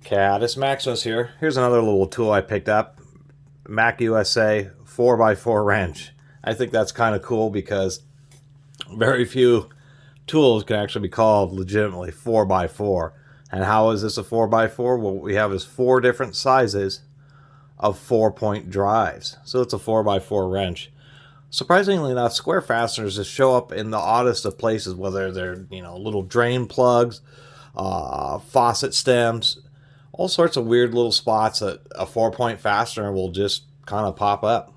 Catus, Maximus here. Here's another little tool I picked up. Mac USA 4x4 wrench. I think that's kind of cool because very few tools can actually be called legitimately 4x4. And how is this a 4x4? Well, what we have is 4 different sizes of 4-point drives. So it's a 4x4 wrench. Surprisingly enough, square fasteners just show up in the oddest of places, whether they're, little drain plugs, faucet stems, all sorts of weird little spots that a 4-point fastener will just kind of pop up.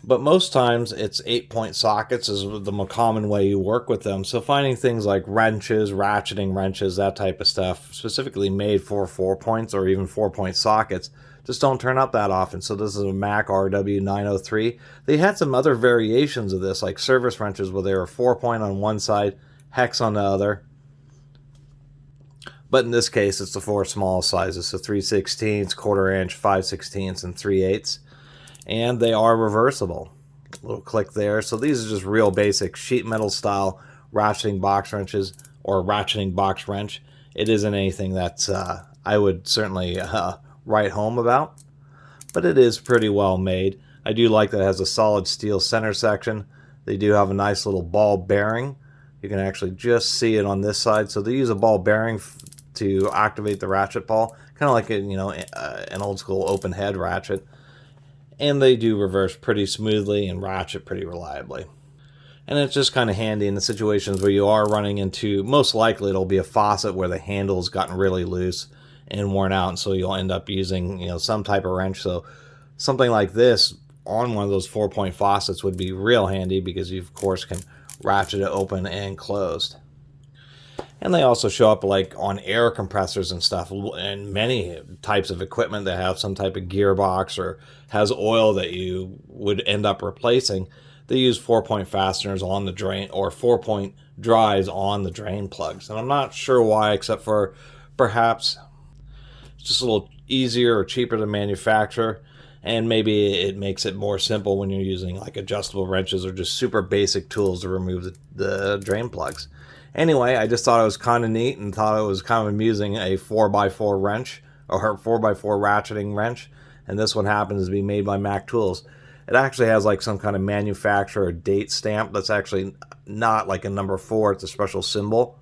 But most times it's 8-point sockets is the more common way you work with them. So finding things like wrenches, ratcheting wrenches, that type of stuff, specifically made for 4 points or even 4-point sockets, just don't turn up that often. So this is a Mac RW903. They had some other variations of this, like service wrenches where they were 4-point on one side, hex on the other. But in this case, it's the 4 small sizes, so 3/16, 1/4 inch, 5/16, and 3/8. And they are reversible. A little click there. So these are just real basic sheet metal style ratcheting box wrenches or ratcheting box wrench. It isn't anything that I would certainly write home about, but it is pretty well made. I do like that it has a solid steel center section. They do have a nice little ball bearing. You can actually just see it on this side. So they use a ball bearing to activate the ratchet ball, kind of like an old school open head ratchet. And they do reverse pretty smoothly and ratchet pretty reliably. And it's just kind of handy in the situations where you are running into, most likely it'll be a faucet where the handle's gotten really loose and worn out, and so you'll end up using some type of wrench. So something like this on one of those 4-point faucets would be real handy because you of course can ratchet it open and closed. And they also show up like on air compressors and stuff, and many types of equipment that have some type of gearbox or has oil that you would end up replacing. They use 4-point fasteners on the drain, or 4-point drives on the drain plugs. And I'm not sure why, except for perhaps it's just a little easier or cheaper to manufacture. And maybe it makes it more simple when you're using like adjustable wrenches or just super basic tools to remove the drain plugs. Anyway, I just thought it was kind of neat and thought it was kind of amusing, a 4x4 wrench or 4x4 ratcheting wrench. And this one happens to be made by Mac Tools. It actually has like some kind of manufacturer date stamp that's actually not like a number 4. It's a special symbol.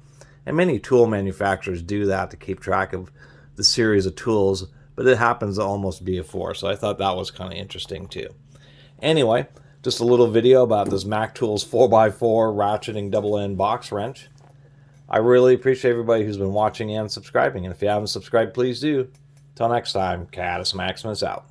And many tool manufacturers do that to keep track of the series of tools, but it happens to almost be a 4. So I thought that was kind of interesting too. Anyway, just a little video about this Mac Tools 4x4 ratcheting double end box wrench. I really appreciate everybody who's been watching and subscribing. And if you haven't subscribed, please do. Till next time, Catus Maximus out.